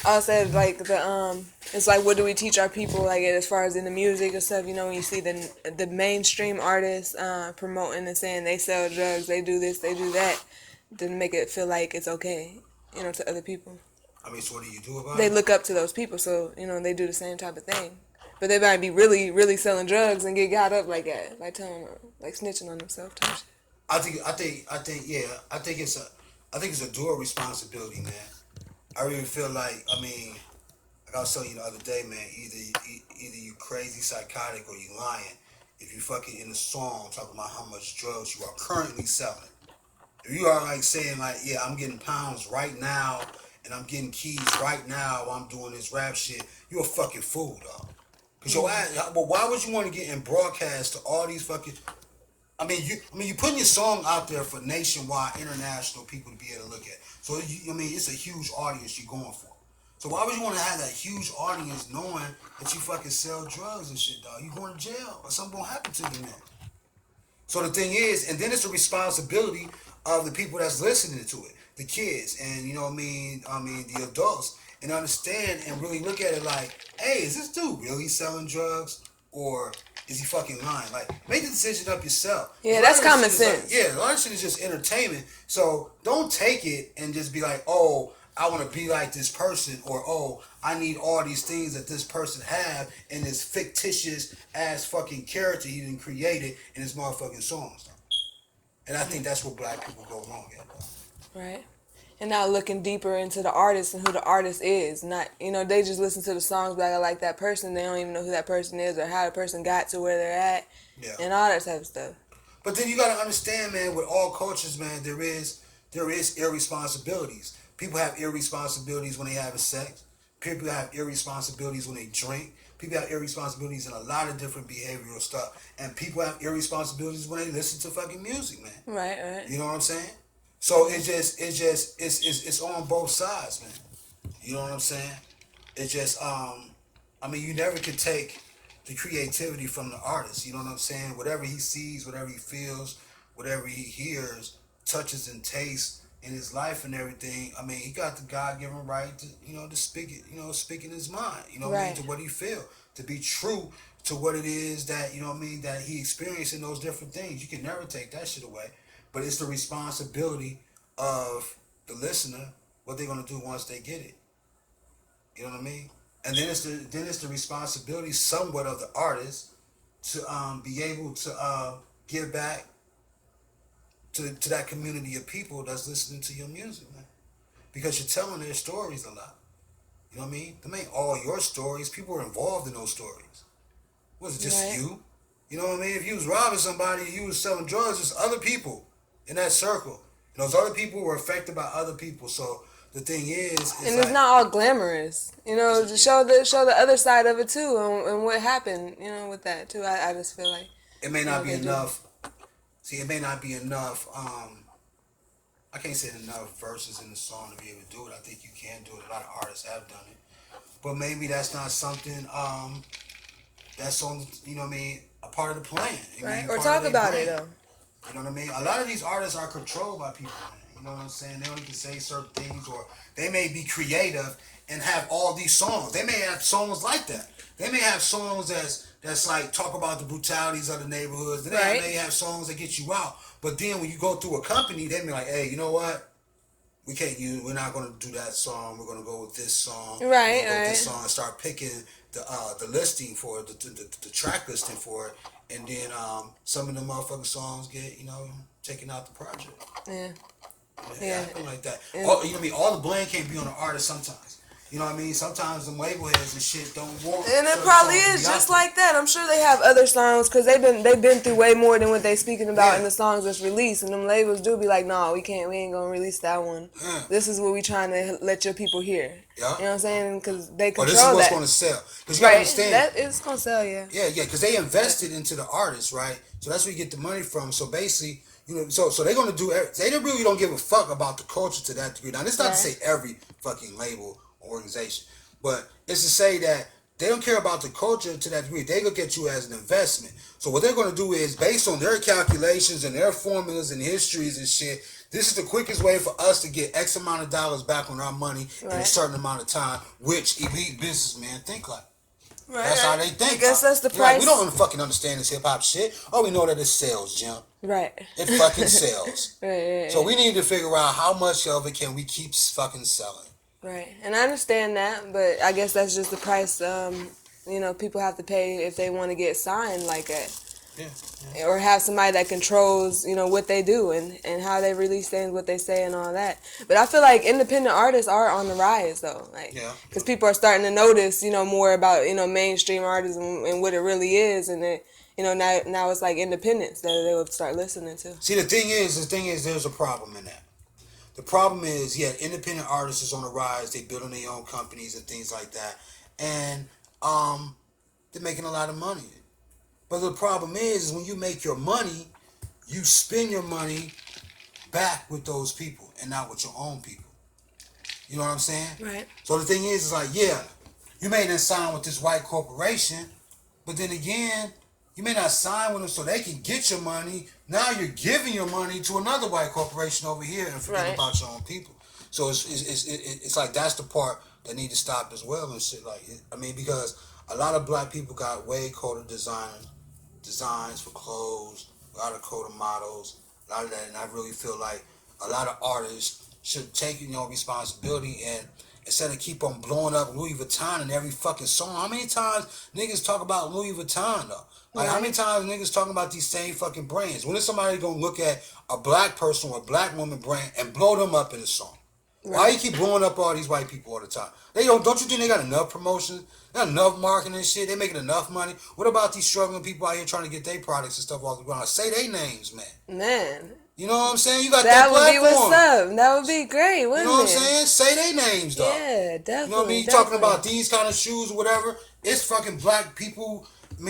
I said like it's like what do we teach our people like as far as in the music and stuff. When you see the mainstream artists promoting and saying they sell drugs, they do this, they do that, to make it feel like it's okay, to other people. I mean, so what do you do about They it? look up to those people, so they do the same type of thing. But they might be really, really selling drugs and get got up like that, like telling, like snitching on themselves type shit. Yeah. I think it's a dual responsibility, man. I really feel like I was telling you the other day, man. Either you crazy, psychotic, or you lying. If you fucking in a song talking about how much drugs you are currently selling, if you are like saying like, yeah, I'm getting pounds right now, and I'm getting keys right now while I'm doing this rap shit, you a fucking fool, dog. Cause your ass, well, why would you want to get in broadcast to all these fucking? You putting your song out there for nationwide, international people to be able to look at. So it's a huge audience you're going for. So why would you want to have that huge audience knowing that you fucking sell drugs and shit, dog? You going to jail or something gonna happen to you, man. So the thing is, and then it's the responsibility of the people that's listening to it, the kids, and the adults, and understand and really look at it like, hey, is this dude really selling drugs, or is he fucking lying? Like, make the decision up yourself. Yeah, that's common sense. A lot of shit is just entertainment. So don't take it and just be like, oh, I want to be like this person, or oh, I need all these things that this person have in this fictitious ass fucking character he didn't create it in his motherfucking songs. And I think that's where black people go wrong at. Right. And not looking deeper into the artist and who the artist is. Not, they just listen to the songs, but I like that person. They don't even know who that person is or how the person got to where they're at. Yeah. And all that type of stuff. But then you gotta understand, man, with all cultures, man, there is irresponsibilities. People have irresponsibilities when they have sex. People have irresponsibilities when they drink. People have irresponsibilities in a lot of different behavioral stuff. And people have irresponsibilities when they listen to fucking music, man. Right. You know what I'm saying? So it's on both sides, man. You know what I'm saying? It's just you never can take the creativity from the artist. You know what I'm saying? Whatever he sees, whatever he feels, whatever he hears, touches and tastes in his life and everything. He got the God-given right to speak it, speak in his mind, right. To what he feel, to be true to what it is that, that he experienced in those different things. You can never take that shit away. But it's the responsibility of the listener, what they're gonna do once they get it. You know what I mean? And then it's the responsibility somewhat of the artist to be able to give back to that community of people that's listening to your music, man. Because you're telling their stories a lot. You know what I mean? Them ain't all your stories. People are involved in those stories. It wasn't just right. you. You know what I mean? If you was robbing somebody, you was selling drugs, there's other people in that circle. And those other people were affected by other people. So the thing is and it's not all glamorous. To show the other side of it too, and what happened, with that too. I just feel like it may not be enough. See, it may not be enough. I can't say enough verses in the song to be able to do it. I think you can do it. A lot of artists have done it, but maybe that's not something that's on. A part of the plan. Right. Or talk about it though. You know what I mean? A lot of these artists are controlled by people, man. You know what I'm saying? They only can say certain things, or they may be creative and have all these songs. They may have songs like that. They may have songs that's like talk about the brutalities of the neighborhoods. They may have songs that get you out. But then when you go through a company, they be like, hey, you know what? We're not gonna do that song. We're gonna go with this song. Right. With this song and start picking the listing for it, the track listing for it. And then some of the motherfucking songs get, taken out the project. Yeah. Yeah. Like that. Yeah. All the blame can't be on the artist sometimes. You know what I mean? Sometimes them label heads and shit don't want. And it probably is just like that. I'm sure they have other songs because they've been through way more than what they speaking about in the songs that's released. And them labels do be like, no, we ain't gonna release that one. Yeah. This is what we trying to let your people hear. Yeah. You know what I'm saying? Because they control that. This is what's gonna sell. Because you gotta understand that it's gonna sell. Yeah. Yeah. Because they invested into the artist, right? So that's where you get the money from. So basically. So they're gonna do. They really don't give a fuck about the culture to that degree. Now, this is not to say every fucking label or organization, but it's to say that they don't care about the culture to that degree. They look at you as an investment. So what they're gonna do is, based on their calculations and their formulas and histories and shit, This is the quickest way for us to get X amount of dollars back on our money in a certain amount of time, which elite businessmen think like. Right. That's how they think. I guess that's the You're price. like, we don't fucking understand this hip hop shit. All we know that it sells, Jim. Right. It fucking sells. Right. So we need to figure out how much of it can we keep fucking selling. Right. And I understand that, but I guess that's just the price, people have to pay if they want to get signed like that. Yeah. Or have somebody that controls, what they do and how they release things, what they say, and all that. But I feel like independent artists are on the rise, though. Because people are starting to notice, more about, mainstream artists and what it really is. And then, now it's like independence that they would start listening to. See, the thing is, there's a problem in that. The problem is, independent artists is on the rise. They building their own companies and things like that. And they're making a lot of money. But the problem is when you make your money, you spend your money back with those people and not with your own people. You know what I'm saying? Right. So the thing is like, you may not sign with this white corporation, but then again, you may not sign with them so they can get your money. Now you're giving your money to another white corporation over here and forget about your own people. So it's like that's the part that need to stop as well and shit. Like, because a lot of black people got way colder designs for clothes, a lot of colder models, a lot of that, and I really feel like a lot of artists should take responsibility and instead of keep on blowing up Louis Vuitton in every fucking song. How many times niggas talk about Louis Vuitton though? Like how many times niggas talking about these same fucking brands? When is somebody gonna look at a black person or a black woman brand and blow them up in a song? Right. Why you keep blowing up all these white people all the time? Don't you think they got enough promotion? They got enough marketing and shit? They making enough money? What about these struggling people out here trying to get their products and stuff off the ground? Say their names, man. Man. You know what I'm saying? You got that platform. That would be what's up. That would be great, wouldn't it? You know what I'm saying? Say their names, though. Yeah, definitely. You know what I mean? You talking about these kind of shoes or whatever. It's fucking black people,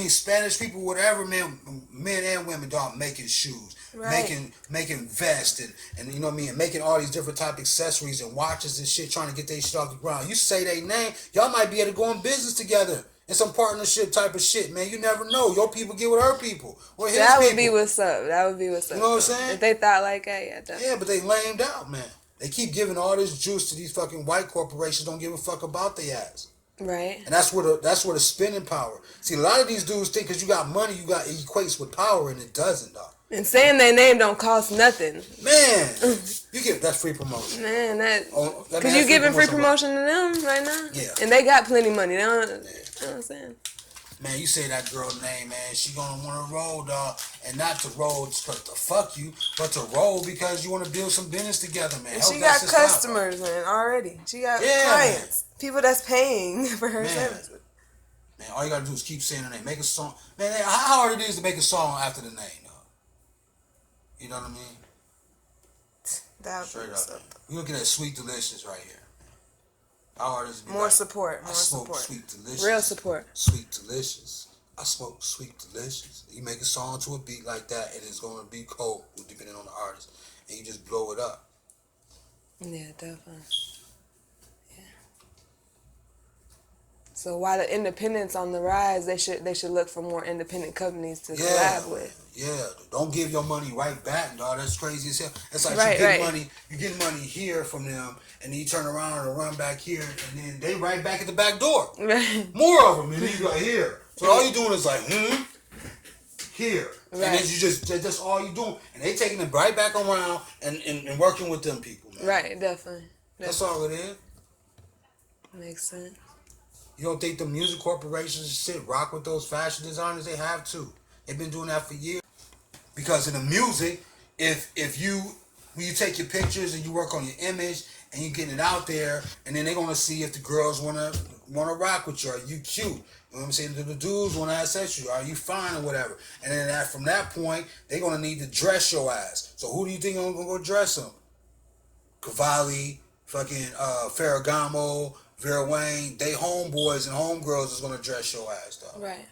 Spanish people, whatever, man, men and women, dog, making shoes. Right. Making vests and you know what I mean, and making all these different type of accessories and watches and shit, trying to get their shit off the ground. You say their name, y'all might be able to go in business together in some partnership type of shit, man. You never know. Your people get with her people. Or his that would people. Be what's up. That would be what's up. You know what I'm saying? If they thought like that, yeah, definitely. Yeah, but they lamed out, man. They keep giving all this juice to these fucking white corporations. Don't give a fuck about their ass. Right. And that's where the spending power. See, a lot of these dudes think because you got money, it equates with power, and it doesn't, dog. And saying their name don't cost nothing. Man, you get that's free promotion. Man, because you giving free promotion to them right now. Yeah. And they got plenty of money. They don't. You know what I'm saying? Man, you say that girl name, man. She gonna want to roll, dog, and not to roll to fuck you, but to roll because you want to build some business together, man. And she got customers, man, already. She got clients, people that's paying for her services. Man, all you gotta do is keep saying her name. Make a song, man. How hard it is to make a song after the name, dog. You know what I mean? Straight up, man. You looking at Sweet Delicious right here. How hard is it? More support. I smoke Sweet Delicious. Real support. Sweet Delicious. I smoke Sweet Delicious. You make a song to a beat like that, and it's going to be cold, depending on the artist, and you just blow it up. Yeah, definitely. Yeah. So while the independents on the rise, they should look for more independent companies to collab with. Yeah, don't give your money right back, dog. That's crazy as hell. It's like you get money here from them, and then you turn around and run back here, and then they right back at the back door. Right. More of them, and then you go here. So all you doing is like, here. Right. And then that's all you doing. And they taking it right back around and working with them people, man. Right, definitely. That's all it is. Makes sense. You don't think the music corporations sit rock with those fashion designers? They have to. They've been doing that for years. Because in the music, when you take your pictures and you work on your image and you getting it out there, and then they're gonna see if the girls wanna rock with you. Are you cute? You know what I'm saying? Do the dudes wanna have sex with you? Are you fine or whatever? And then from that point, they're gonna need to dress your ass. So who do you think I'm gonna go dress them? Cavalli, fucking Ferragamo, Vera Wayne. They homeboys and homegirls is gonna dress your ass, though. Right.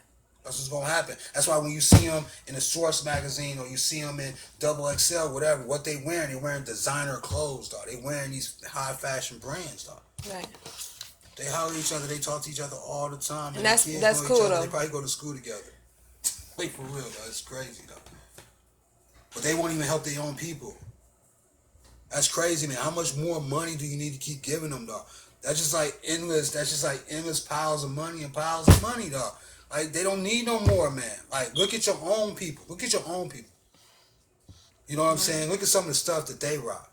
That's what's gonna happen. That's why when you see them in a Source magazine or you see them in Double XL, whatever, what they wearing designer clothes, dog. They wearing these high fashion brands, dog. Right. They holler at each other. They talk to each other all the time. And that's cool though. They probably go to school together. Like for real, though. It's crazy though. But they won't even help their own people. That's crazy, man. How much more money do you need to keep giving them, dog? That's just like endless. That's just like endless piles of money and piles of money, dog. Like they don't need no more, man. Like look at your own people. Look at your own people. You know what I'm saying? Look at some of the stuff that they rock.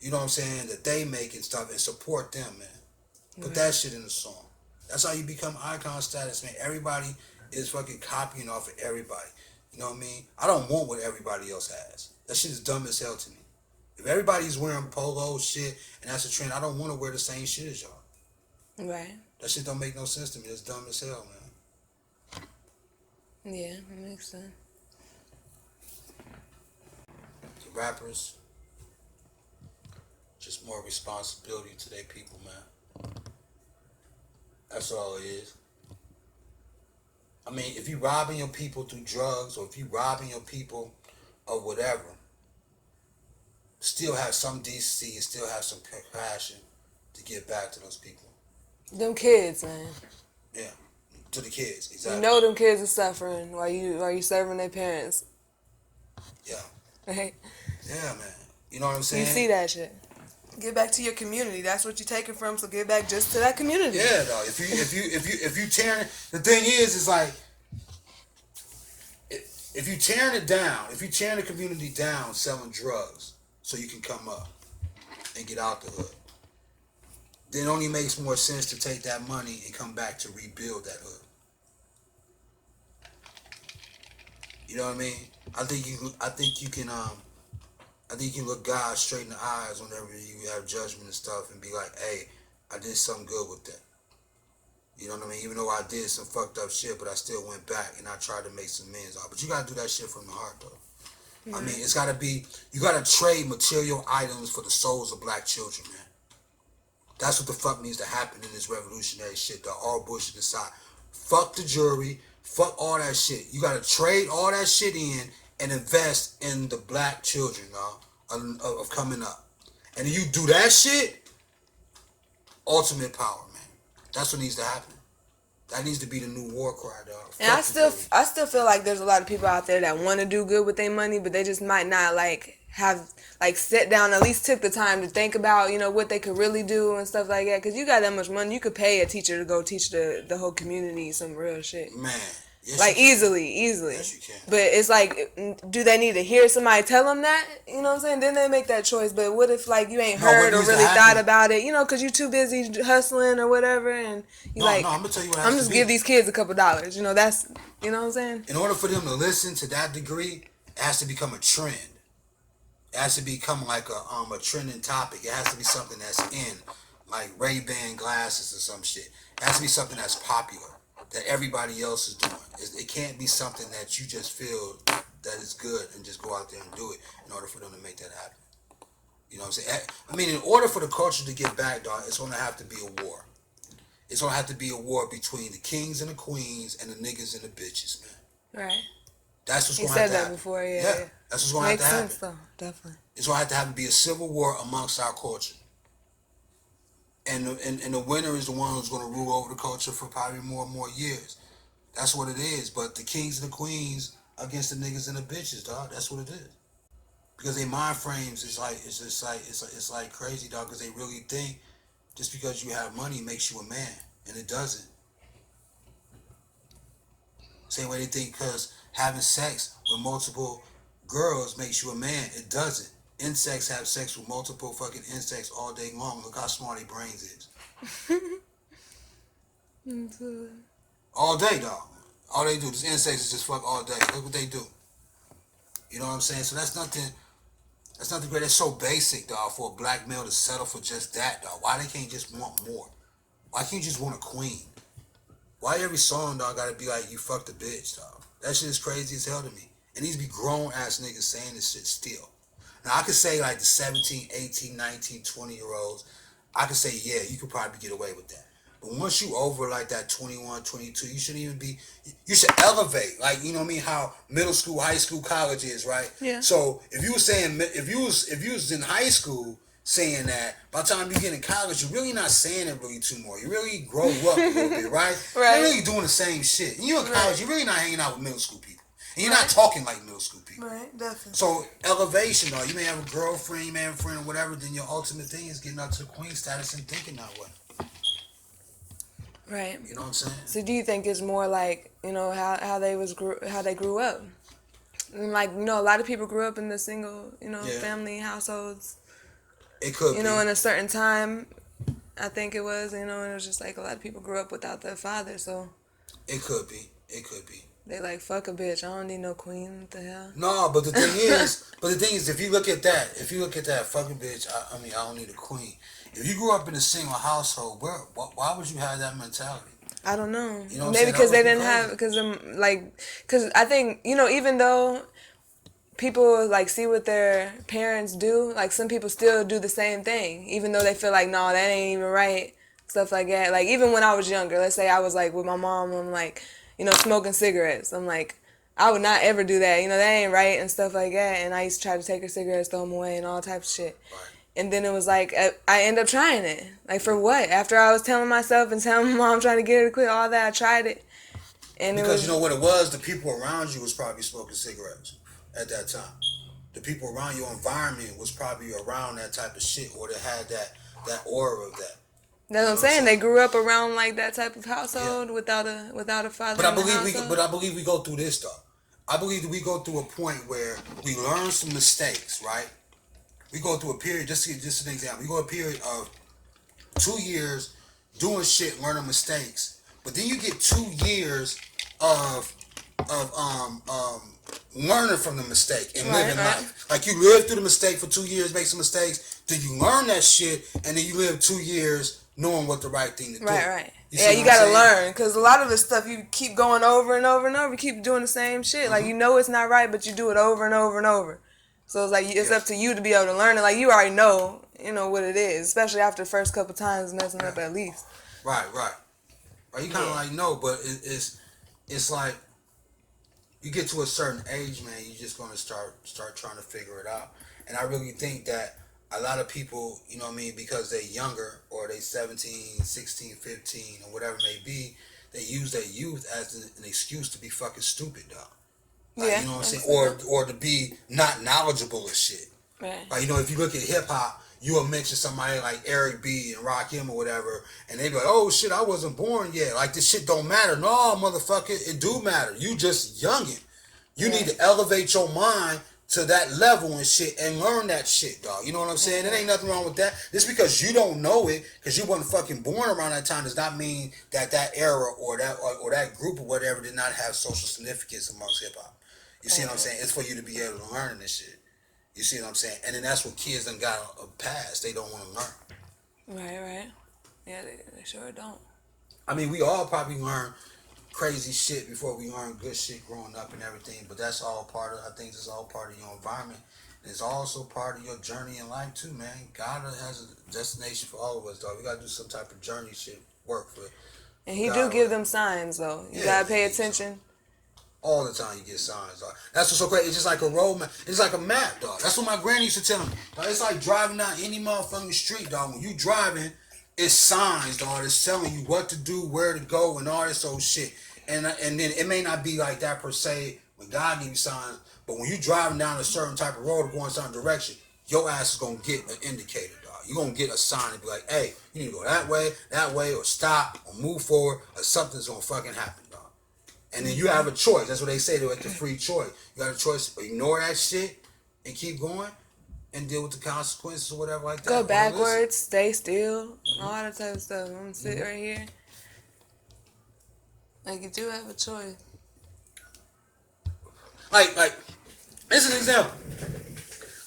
You know what I'm saying? That they make and stuff, and support them, man. Put that shit in the song. That's how you become icon status, man. Everybody is fucking copying off of everybody. You know what I mean? I don't want what everybody else has. That shit is dumb as hell to me. If everybody's wearing polo shit and that's a trend, I don't want to wear the same shit as y'all. Right. That shit don't make no sense to me. It's dumb as hell, man. Yeah, that makes sense. The rappers, just more responsibility to their people, man. That's all it is. I mean, if you robbing your people through drugs or if you robbing your people or whatever, still have some decency and still have some compassion to give back to those people. Them kids, man. Yeah, to the kids, exactly. You know them kids are suffering while you serving their parents. Yeah. Right? Yeah, man. You know what I'm saying? You see that shit. Give back to your community. That's what you take it from. So give back just to that community. Yeah, dog. If you tearing, the thing is like, if you tearing it down, if you tearing the community down, selling drugs, so you can come up and get out the hood, then it only makes more sense to take that money and come back to rebuild that hood. You know what I mean? I think you can look God straight in the eyes whenever you have judgment and stuff and be like, hey, I did something good with that. You know what I mean? Even though I did some fucked up shit, but I still went back and I tried to make some amends off. But you gotta do that shit from the heart, though. I mean, it's gotta be, you gotta trade material items for the souls of black children, man. That's what the fuck needs to happen in this revolutionary shit, dog. All bullshit aside. Fuck the jury. Fuck all that shit. You gotta trade all that shit in and invest in the black children, dog, of coming up. And if you do that shit, ultimate power, man. That's what needs to happen. That needs to be the new war cry, dog. And I still feel like there's a lot of people out there that want to do good with their money, but they just might not have sit down, at least took the time to think about, what they could really do and stuff like that. Because you got that much money, you could pay a teacher to go teach the whole community some real shit. Man. Yes, easily. Yes, you can. But it's like, do they need to hear somebody tell them that? You know what I'm saying? Then they make that choice. But what if, you ain't heard or really thought about it, because you too busy hustling or whatever, and I'm going to tell you what I'm just give these kids a couple dollars. That's, you know what I'm saying? In order for them to listen to that degree, it has to become a trend. It has to become like a trending topic. It has to be something that's in, like Ray-Ban glasses or some shit. It has to be something that's popular, that everybody else is doing. It can't be something that you just feel that is good and just go out there and do it in order for them to make that happen. You know what I'm saying? I mean, in order for the culture to get back, dog, it's going to have to be a war. It's going to have to be a war between the kings and the queens and the niggas and the bitches, man. Right. That's what's going to have to happen. You said that before, yeah. That's what's going to have to happen. Makes sense, though, definitely. It's going to have to be a civil war amongst our culture. And the winner is the one who's going to rule over the culture for probably more and more years. That's what it is. But the kings and the queens against the niggas and the bitches, dog. That's what it is. Because their mind frames is it's like crazy, dog. Because they really think just because you have money makes you a man, and it doesn't. Same way they think because having sex with multiple girls makes you a man. It doesn't. Insects have sex with multiple fucking insects all day long. Look how smart their brains is. All day, dog. All they do, these insects is just fuck all day. Look what they do. You know what I'm saying? So that's nothing great. That's so basic, dog, for a black male to settle for just that, dog. Why they can't just want more? Why can't you just want a queen? Why every song, dog, gotta be like, you fucked a bitch, dog? That shit is crazy as hell to me. And these be grown-ass niggas saying this shit still. Now, I could say, like, the 17, 18, 19, 20-year-olds, I could say, yeah, you could probably get away with that. But once you over, like, that 21, 22, you shouldn't even be, you should elevate. Like, you know what I mean, how middle school, high school, college is, right? Yeah. So, if you was in high school saying that, by the time you get in college, you're really not saying it really too more. You really grow up a little bit, right? Right. You're really doing the same shit. And you're in college, you're really not hanging out with middle school people. And you're not talking like middle school people. Right, definitely. So elevation, though, you may have a girlfriend, you may have a friend or whatever. Then your ultimate thing is getting up to the queen status and thinking that way. Right. You know what I'm saying? So do you think it's more like, you know, how they grew up? And like, you know, a lot of people grew up in the single, you know, family households. It could you know, in a certain time, I think it was, you know, and it was just like a lot of people grew up without their father, so. It could be. It could be. They like, fuck a bitch, I don't need no queen, what the hell? No, but the thing is, if you look at that, fuck a bitch, I don't need a queen. If you grew up in a single household, why would you have that mentality? I don't know. You know maybe because they didn't have, because I think, you know, even though people like see what their parents do, like some people still do the same thing, even though they feel like, no, that ain't even right, stuff like that. Like even when I was younger, let's say I was like with my mom, I'm like, you know, smoking cigarettes. I'm like, I would not ever do that, you know, that ain't right and stuff like that. And I used to try to take her cigarettes, throw them away and all types of shit. Right. And then it was like, I end up trying it. Like, for what? After I was telling myself and telling my mom, trying to get her to quit all that, I tried it. And because you know what it was? The people around you was probably smoking cigarettes at that time. The people around your environment was probably around that type of shit, or they had that aura of that. That's what I'm saying. They grew up around like that type of household without a father. But I believe we go through this though. I believe that we go through a point where we learn some mistakes, right? We go through a period, just an example. We go a period of 2 years doing shit, learning mistakes. But then you get 2 years of learning from the mistake and living life. Like you live through the mistake for 2 years, make some mistakes, then you learn that shit, and then you live 2 years knowing what the right thing to do. Right. You gotta learn, because a lot of the stuff you keep going over and over and over, you keep doing the same shit. Mm-hmm. Like you know it's not right, but you do it over and over and over. So it's like it's up to you to be able to learn it. Like you already know, what it is, especially after the first couple times messing up at least. Right. You kind of like know, but it's like you get to a certain age, man, you're just gonna start trying to figure it out. And I really think that a lot of people, you know what I mean, because they're younger or they 17, 16, 15, or whatever it may be, they use their youth as an excuse to be fucking stupid, dog. Like, you know what I'm saying? Or to be not knowledgeable of shit. Right. Like, if you look at hip hop, you will mention somebody like Eric B and Rakim or whatever, and they be like, oh shit, I wasn't born yet. Like, this shit don't matter. No, motherfucker, it do matter. You just youngin'. You need to elevate your mind to that level and shit and learn that shit, dog. You know what I'm saying? There ain't nothing wrong with that. Just because you don't know it, because you wasn't fucking born around that time, does not mean that era or that group or whatever did not have social significance amongst hip hop. You see what I'm saying? It's for you to be able to learn this shit. You see what I'm saying? And then that's what kids done got a pass. They don't want to learn. Right. Yeah, they sure don't. I mean, we all probably learn crazy shit before we learn good shit growing up and everything, but that's all part of, I think it's all part of your environment. And it's also part of your journey in life too, man. God has a destination for all of us, dog. We gotta do some type of journey shit work for. And he do give them signs though. You gotta pay attention. All the time you get signs, dog. That's what's so great. It's just like a road map. It's like a map, dog. That's what my granny used to tell me. Dog, it's like driving down any motherfucking street, dog. When you driving, it's signs, dog. It's telling you what to do, where to go, and all this old shit. And then it may not be like that per se when God gives you signs, but when you driving down a certain type of road or going a certain direction, your ass is gonna get an indicator, dog. You're gonna get a sign and be like, hey, you need to go that way, or stop, or move forward, or something's gonna fucking happen, dog. And then you have a choice. That's what they say, it's a free choice. You got a choice to ignore that shit and keep going and deal with the consequences or whatever like that. Go backwards, stay still, all that type of stuff. I'm gonna sit right here. Like, you do have a choice. Like, this is an example.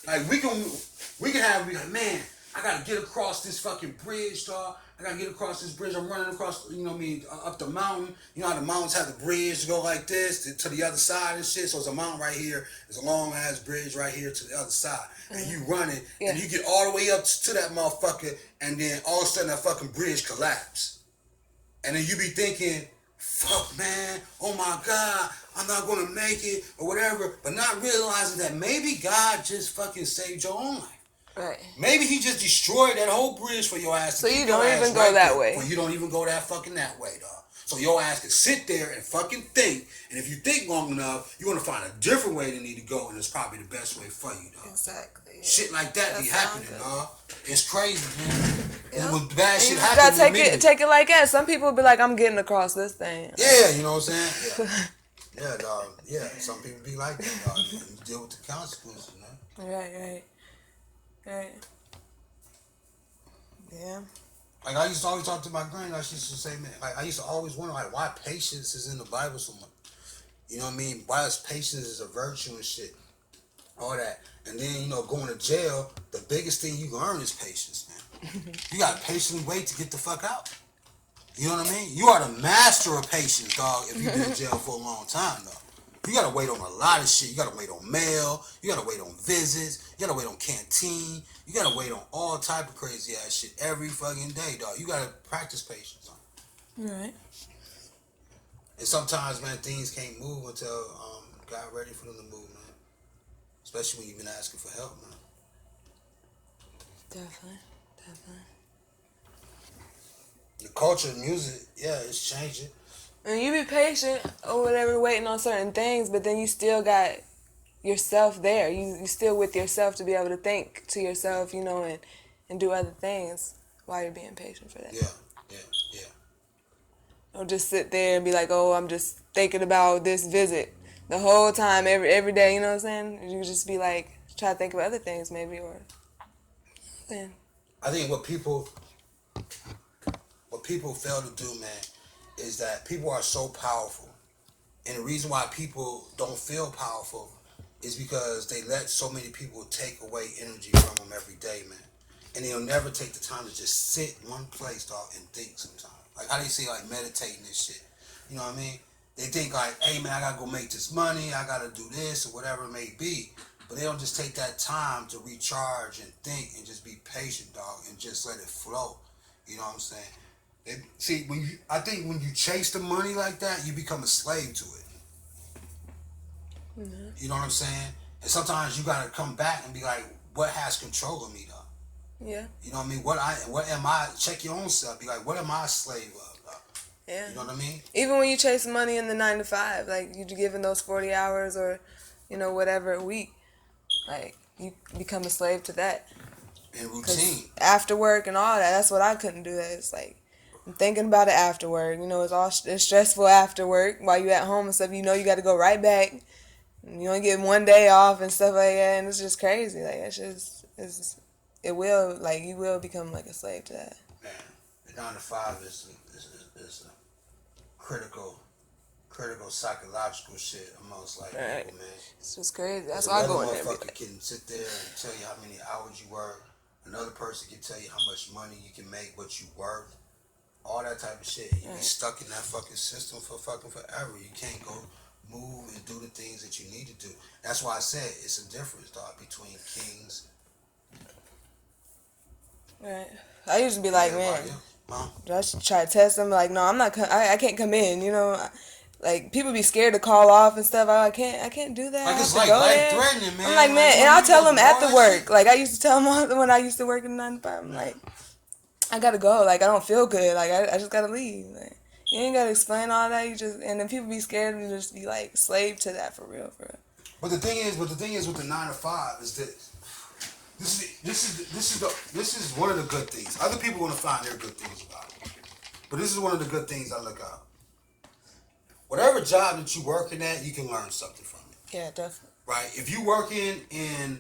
Like, we can have, man, I gotta get across this fucking bridge, dog. I gotta get across this bridge. I'm running across, up the mountain. You know how the mountains have the bridge to go like this to the other side and shit. So it's a mountain right here. There's a long ass bridge right here to the other side. And you running, and you get all the way up to that motherfucker, and then all of a sudden that fucking bridge collapse. And then you be thinking, fuck, man, oh my God, I'm not going to make it, or whatever, but not realizing that maybe God just fucking saved your own life. Right. Maybe he just destroyed that whole bridge for your ass. So you don't even go that way. Or you don't even go that way, dog. So your ass can sit there and fucking think, and if you think long enough, you're gonna find a different way to need to go, and it's probably the best way for you, dog. Exactly. Yeah. Shit like that be happening, dog. It's crazy, man. Yep. And when bad shit you happens, gotta take it like that. Some people be like, I'm getting across this thing. Yeah, you know what I'm saying? Yeah, dog. Yeah, some people be like that, dog. You deal with the consequences, man. Right. Yeah. Like I used to always talk to my granny. Like she used to say, man. Like I used to always wonder, like, why patience is in the Bible so much. You know what I mean? Why is patience is a virtue and shit, all that. And then going to jail, the biggest thing you learn is patience, man. You gotta patiently wait to get the fuck out. You know what I mean? You are the master of patience, dog. If you've been in jail for a long time, dog. You gotta wait on a lot of shit. You gotta wait on mail. You gotta wait on visits. You gotta wait on canteen. You gotta wait on all type of crazy ass shit every fucking day, dog. You gotta practice patience. Right. And sometimes, man, things can't move until God ready for them to move, man. Especially when you've been asking for help, man. Definitely. The culture of music, yeah, it's changing. And you be patient or whatever, waiting on certain things, but then you still got yourself there. You still with yourself to be able to think to yourself, and do other things while you're being patient for that. Yeah. Don't just sit there and be like, oh, I'm just thinking about this visit the whole time, every day, you know what I'm saying? You just be like, try to think of other things maybe, or then. I think what people fail to do, man, is that people are so powerful. And the reason why people don't feel powerful is because they let so many people take away energy from them every day, man. And they'll never take the time to just sit in one place, dog, and think sometimes. Like how they say, like, meditating and shit. You know what I mean? They think like, hey, man, I gotta go make this money. I gotta do this or whatever it may be. But they don't just take that time to recharge and think and just be patient, dog, and just let it flow. You know what I'm saying? I think when you chase the money like that, you become a slave to it. Mm-hmm. You know what I'm saying? And sometimes you gotta come back and be like, what has control of me, though? Yeah. You know what I mean? What am I? Check your own self. Be like, what am I a slave of, though? Yeah. You know what I mean? Even when you chase money in the 9 to 5, like you given those 40 hours or, whatever a week, like you become a slave to that. And routine. After work and all that, that's what I couldn't do. That it's like I'm thinking about it after work. It's stressful after work while you at home and stuff. You got to go right back. And you only get one day off and stuff like that, and it's just crazy. Like you will become like a slave to that. Man, the 9 to 5 is a critical psychological shit amongst like people, man. It's just crazy. That's why I go in there. Another motherfucker can sit there and tell you how many hours you work. Another person can tell you how much money you can make, what you worth, all that type of shit. You be stuck in that fucking system for fucking forever. You can't go move and do the things that you need to do. That's why I said it's a difference, dog, between kings. Right. I used to be like, man, I should try to test them. Like, no, I'm not. I can't come in. Like people be scared to call off and stuff. I can't do that. Like it's like life-threatening, man. I'm like, man, and I'll tell them at the work. Like I used to tell them when I used to work in 9 to 5. I'm like, I gotta go. Like I don't feel good. Like I just gotta leave. Like, you ain't gotta explain all that. And then people be scared and just be like slave to that for real. But the thing is with the 9 to 5 is this. This is one of the good things. Other people want to find their good things about it, but this is one of the good things I look at. Whatever job that you working at, you can learn something from it. Yeah, definitely. Right. If you working in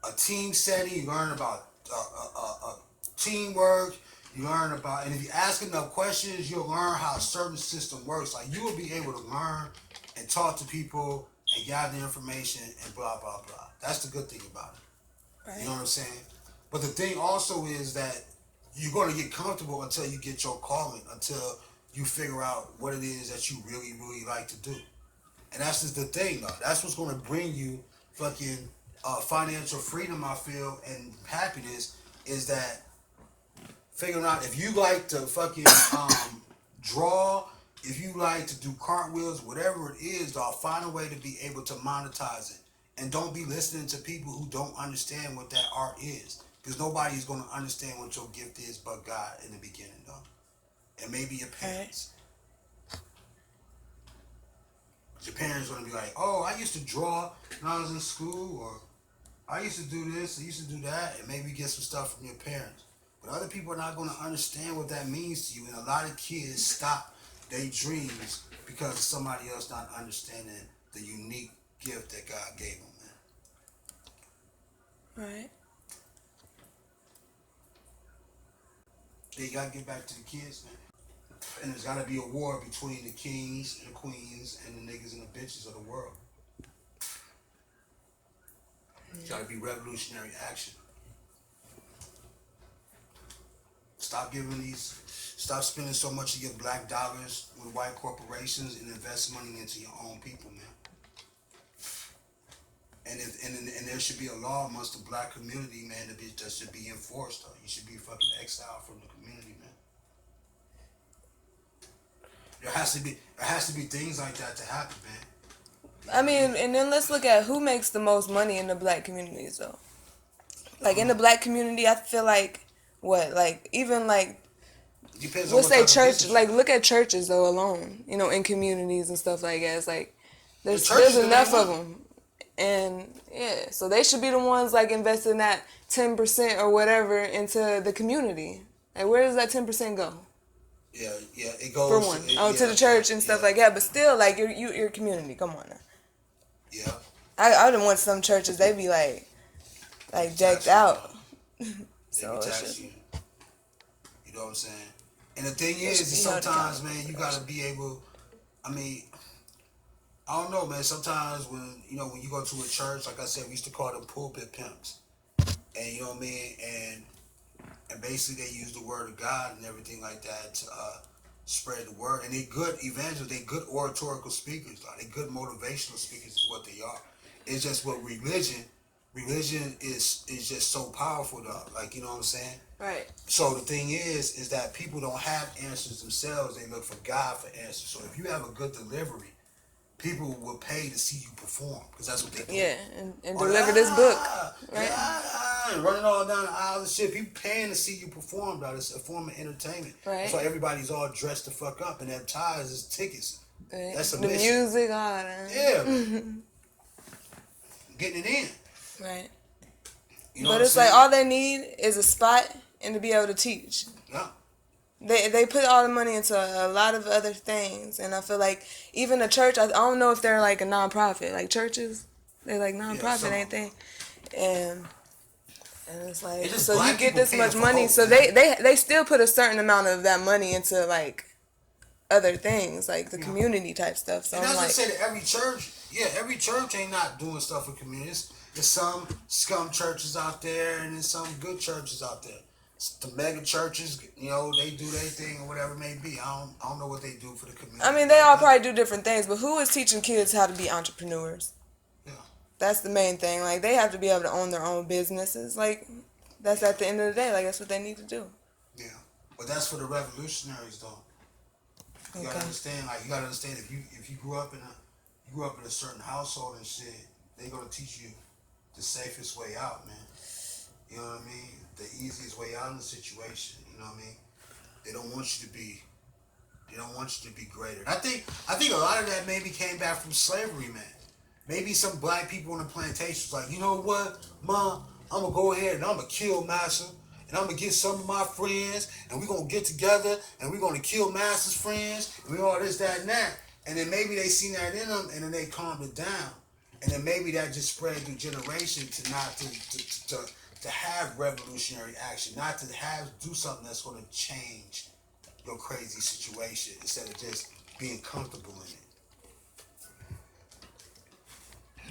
a team setting, you learn about teamwork. You learn about, and if you ask enough questions, you'll learn how a certain system works. Like you will be able to learn and talk to people and gather information and blah blah blah. That's the good thing about it. Right. You know what I'm saying? But the thing also is that you're going to get comfortable until you get your calling, until you figure out what it is that you really, really like to do. And that's just the thing, though. That's what's going to bring you fucking financial freedom, I feel, and happiness, is that figuring out if you like to fucking draw, if you like to do cartwheels, whatever it is, dog, find a way to be able to monetize it. And don't be listening to people who don't understand what that art is. Because nobody's going to understand what your gift is but God in the beginning, though. And maybe your parents. Right. Your parents gonna be like, oh, I used to draw when I was in school, or I used to do this, I used to do that, and maybe get some stuff from your parents. But other people are not gonna understand what that means to you, and a lot of kids stop their dreams because of somebody else not understanding the unique gift that God gave them, man. Right. They gotta get back to the kids, man. And there's gotta be a war between the kings and the queens and the niggas and the bitches of the world. It's gotta be revolutionary action. Stop spending so much of your black dollars with white corporations and invest money into your own people, man. And there should be a law amongst the black community, man, that should be enforced. You should be fucking exiled from the community, man. There has to be things like that to happen, man. I mean, and then let's look at who makes the most money in the black communities, though. Like, in the black community, I feel like, even Depends we'll on say church, look at churches, though, alone, in communities and stuff like that. It's like, there's enough of them. And, yeah, so they should be the ones, investing that 10% or whatever into the community. Like, where does that 10% go? Yeah, it goes for one. To the church and stuff like that. But still, your community. Come on now. Yeah. I done went to some churches. They be like jacked out. So you. You know what I'm saying? And the thing is sometimes, man, you gotta be able. I mean, I don't know, man. Sometimes when you go to a church, like I said, we used to call them pulpit pimps, and you know what I mean, and basically they use the word of God and everything like that to spread the word. And they good evangelists, they good oratorical speakers, they good motivational speakers is what they are. It's just what religion is just so powerful though. You know what I'm saying? Right. So the thing is that people don't have answers themselves. They look for God for answers. So if you have a good delivery, people will pay to see you perform because that's what they do. Yeah, and deliver this book. Right. And running all down the aisle and shit. People paying to see you perform, dog. It's a form of entertainment. Right. That's why everybody's all dressed the fuck up and their ties is tickets. Right. That's a the mission. Music, all that. Yeah. Getting it in. Right. You know but it's all they need is a spot and to be able to teach. Yeah. They put all the money into a lot of other things, and I feel like even a church, I don't know if they're a nonprofit. Like churches, they're nonprofit, ain't they? And it's so you get this much money, so they still put a certain amount of that money into other things, the community type stuff. So and that's what I say that every church ain't not doing stuff for communities. There's some scum churches out there, and there's some good churches out there. The mega churches, they do their thing or whatever it may be. I don't know what they do for the community. I mean, they all probably do different things, but who is teaching kids how to be entrepreneurs? Yeah. That's the main thing. They have to be able to own their own businesses. That's at the end of the day. That's what they need to do. Yeah. But that's for the revolutionaries, though. You gotta understand. If you grew up in a certain household and shit, they're gonna teach you the safest way out, man. You know what I mean? The easiest way out of the situation. You know what I mean? They don't want you to be greater. I think a lot of that maybe came back from slavery, man. Maybe some black people on the plantation was you know what, Mom, I'm gonna go ahead and I'm gonna kill Massa, and I'm gonna get some of my friends, and we're gonna get together, and we're gonna kill Massa's friends, and we all this, that, and that. And then maybe they seen that in them, and then they calmed it down. And then maybe that just spread through generations to have revolutionary action, not to do something that's going to change your crazy situation instead of just being comfortable in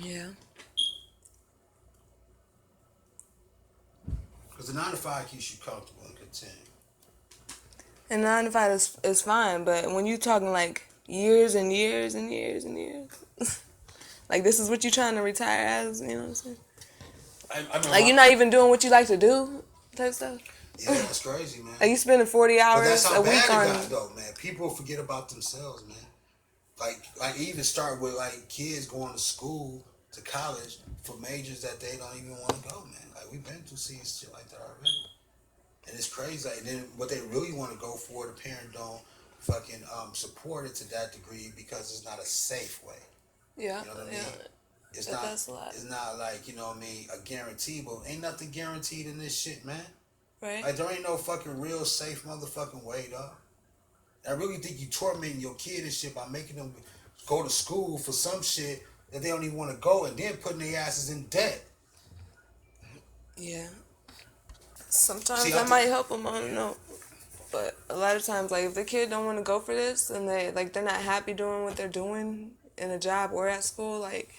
it. Yeah. Because the 9 to 5 keeps you comfortable and content. And 9 to 5 is fine, but when you're talking years and years and years and years, this is what you're trying to retire as, you know what I'm saying? You're not even doing what you like to do, type stuff. Yeah, that's crazy, man. You spending 40 hours a week on. It got, though, man. People forget about themselves, man. Even start with kids going to school, to college for majors that they don't even want to go, man. We've been through seeing shit like that already, and it's crazy. And then what they really want to go for, the parent don't fucking support it to that degree because it's not a safe way. Yeah, You know what I yeah. mean? It's But not that's a lot, it's not like, you know what I mean, a guarantee, but ain't nothing guaranteed in this shit, man. right? Like there ain't no fucking real safe motherfucking way, dog. I really think you tormenting your kid and shit by making them go to school for some shit that they don't even want to go and then putting their asses in debt. Yeah. See, Sometimes I that think might help them. I don't know. But a lot of times, like if the kid don't want to go for this and they're not happy doing what they're doing in a job or at school, like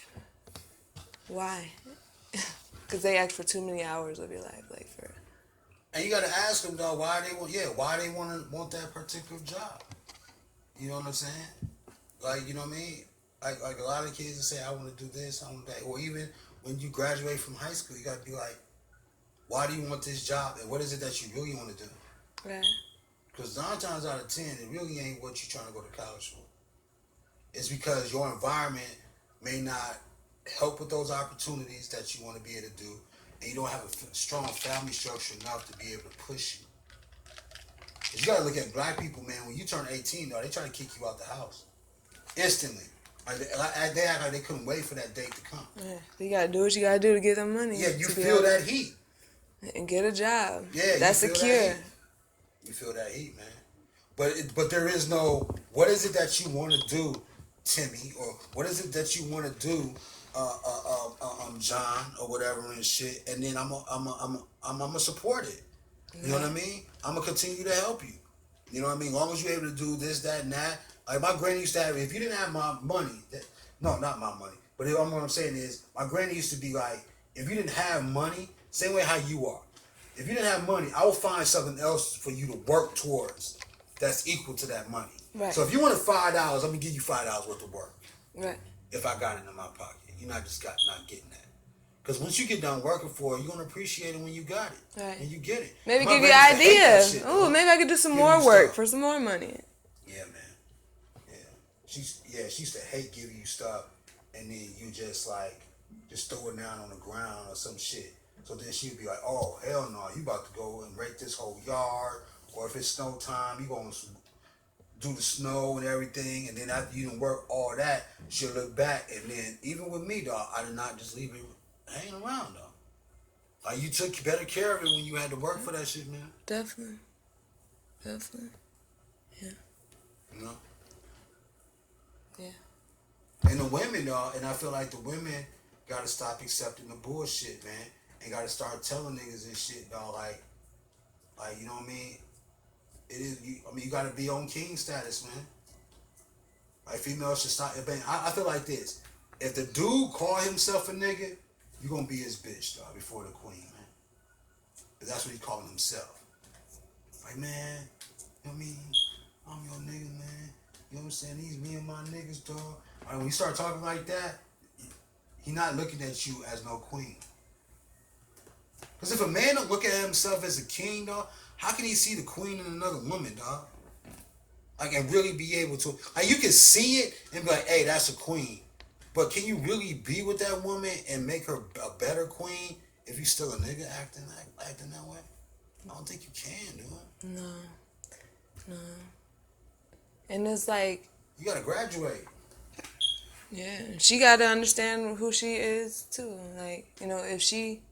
why? Because they ask for too many hours of your life, like for. and you gotta ask them though why they want that particular job. You know what I'm saying? Like, you know what I mean? Like a lot of kids that say I want to do this, I want that, or even when you graduate from high school, you gotta be like, why do you want this job, and what is it that you really want to do? Right. Because 9 times out of 10, it really ain't what you're trying to go to college for. It's because your environment may not help with those opportunities that you want to be able to do, and you don't have a strong family structure enough to be able to push you. Because you got to look at black people, man. When you turn 18, though, they try to kick you out the house instantly. They act like they couldn't wait for that date to come. Yeah. You gotta do what you gotta do to get them money. Yeah, you to be feel able that heat. and get a job. Yeah, That's you a feel cure. that heat. You feel that heat, man. But there is no, what is it that you want to do, Timmy, or what is it that you want to do, John, or whatever and shit, and then I'm gonna support it. You know what I mean? I'm gonna continue to help you. You know what I mean? As long as you're able to do this, that, and that. Like my granny used to have. If you didn't have my money, no, not my money. But what I'm saying is, my granny used to be like, if you didn't have money, same way how you are. If you didn't have money, I will find something else for you to work towards that's equal to that money. Right. So if you wanted $5, let me give you $5 worth of work. Right. If I got it in my pocket, you're not getting that. Because once you get done working for it, you're gonna appreciate it when you got it. Right. When you get it. Maybe My give you granny used to hate that shit, idea. Ooh, though. maybe I could do some Give more you work stuff. for some more money. Yeah, man. Yeah. She used to hate giving you stuff and then you just throw it down on the ground or some shit. So then she'd be like, oh, hell no, you about to go and rake this whole yard, or if it's snow time, you gonna do the snow and everything, and then after you done work all that, she'll look back, and then even with me, dog, I did not just leave it hanging around, dog. Like you took better care of it when you had to work for that shit, man. Definitely. Definitely. Yeah. You know? Yeah. And the women, dog, and I feel like the women gotta stop accepting the bullshit, man, and gotta start telling niggas and shit, dog, like, you know what I mean? It is, you gotta be on king status, man. Like, females should stop. I feel like this. If the dude call himself a nigga, you gonna be his bitch, dog, before the queen, man. Cause that's what he's calling himself. Like, man, you know what I mean? I'm your nigga, man. You know what I'm saying? These me and my niggas, dog. Like, when you start talking like that, he not looking at you as no queen. Because if a man don't look at himself as a king, dog, how can he see the queen in another woman, dog? Like, and really be able to, like, you can see it and be like, hey, that's a queen. But can you really be with that woman and make her a better queen if you still a nigga acting that way? I don't think you can, dude. No. And it's like, You gotta graduate. yeah, she got to understand who she is too. Like, if she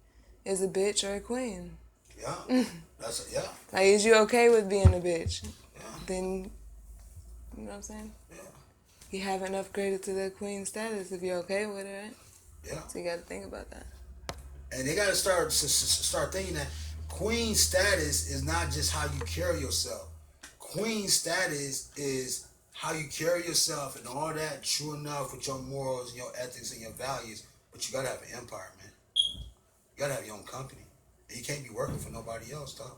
is a bitch or a queen. Yeah. Yeah. Like, is you okay with being a bitch? Yeah. Then, you know what I'm saying? Yeah. You haven't upgraded to the queen status if you're okay with it, right? Yeah. So you got to think about that. And they gotta start thinking that queen status is not just how you carry yourself. Queen status is how you carry yourself and all that, true enough, with your morals and your ethics and your values. But you gotta have an empire, man. You gotta have your own company. And you can't be working for nobody else, dog.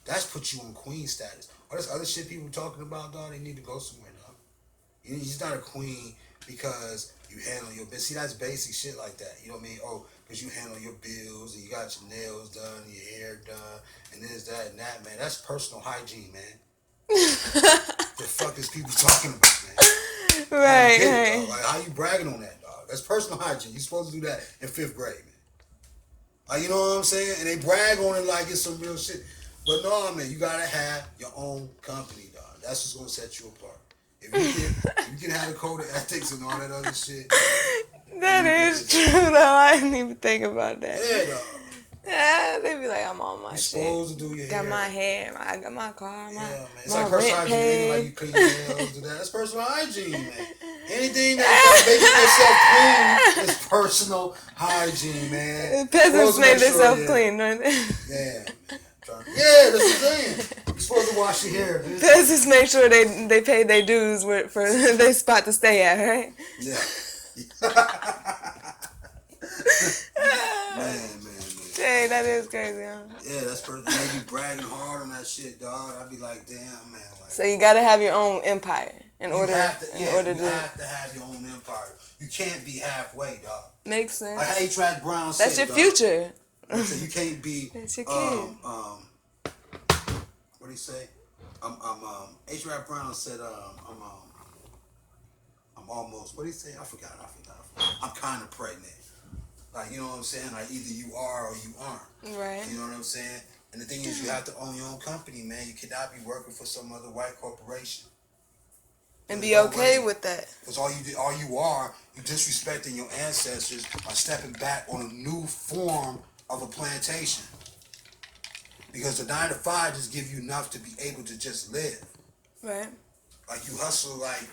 That's put you on queen status. All this other shit people talking about, dog, they need to go somewhere, dog. You're just not a queen because you handle your business. See, that's basic shit like that. You know what I mean? Oh, because you handle your bills and you got your nails done, and your hair done, and this, that, and that, man. That's personal hygiene, man. The fuck is people talking about, man? Right, It, dog. Like, how you bragging on that, dog? That's personal hygiene. You're supposed to do that in 5th grade, man. Like, you know what I'm saying? And they brag on it like it's some real shit. But no, man, you gotta have your own company, dog. That's what's gonna set you apart. If you can have a code of ethics and all that other shit. That is true, though. I didn't even think about that. Yeah, dog. Yeah, they be like, I'm on my You're shit. supposed to do your Got hair. my hair, I got my car, Yeah, man. It's my like personal rent hygiene. Ain't like paid. you clean your nails, do that. That's personal hygiene, man. Anything that's making yourself clean is personal hygiene, man. Peasants make themselves yeah. clean, don't they? Yeah, man. Yeah, that's what I'm saying. You're supposed to wash your hair, man. Peasants make sure they pay their dues for their spot to stay at, right? Yeah. man. Dang, that is crazy, huh? Yeah, that's they be bragging hard on that shit, dog. I'd be like, damn, man. Like, So you gotta have your own empire in order you to have to have your own empire. You can't be halfway, dog. Makes sense. Like A-Track Brown said, That's your dog, future. So you can't be. That's your kid. What do you say? A-Track Brown said, I'm almost. What do you say? I forgot. I'm kind of pregnant. Like, you know what I'm saying? Like, either you are or you aren't. Right. You know what I'm saying? And the thing is, you have to own your own company, man. You cannot be working for some other white corporation. And be okay with that. Because all you are, you disrespecting your ancestors by stepping back on a new form of a plantation. Because the 9 to 5 just give you enough to be able to just live. Right. Like, you hustle like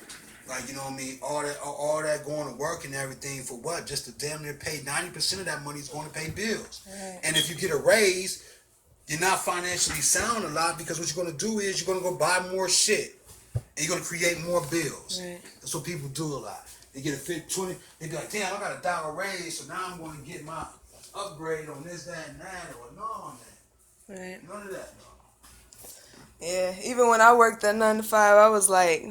you know what I mean, all that going to work and everything for what? Just to damn near pay 90% of that money is going to pay bills. Right. And if you get a raise, you're not financially sound a lot, because what you're going to do is you're going to go buy more shit. And you're going to create more bills. Right. That's what people do a lot. They get a 20, they be like, damn, I got $1 raise, so now I'm going to get my upgrade on this, that, and that, or no, man. Right. None of that, no. Yeah, even when I worked at 9 to 5, I was like,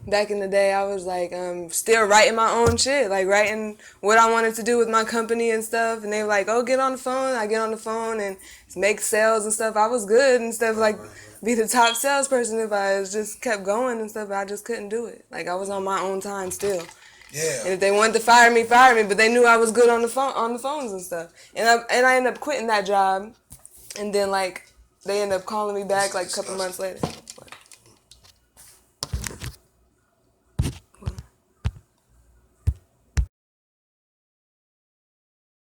back in the day, I was like, still writing my own shit, like writing what I wanted to do with my company and stuff. And they were like, oh, get on the phone. I get on the phone and make sales and stuff. I was good and stuff, like be the top salesperson if I just kept going and stuff. But I just couldn't do it. Like, I was on my own time still. Yeah. And if they wanted to fire me, but they knew I was good on the phones and stuff. And I ended up quitting that job, and then like they ended up calling me back like a couple months later.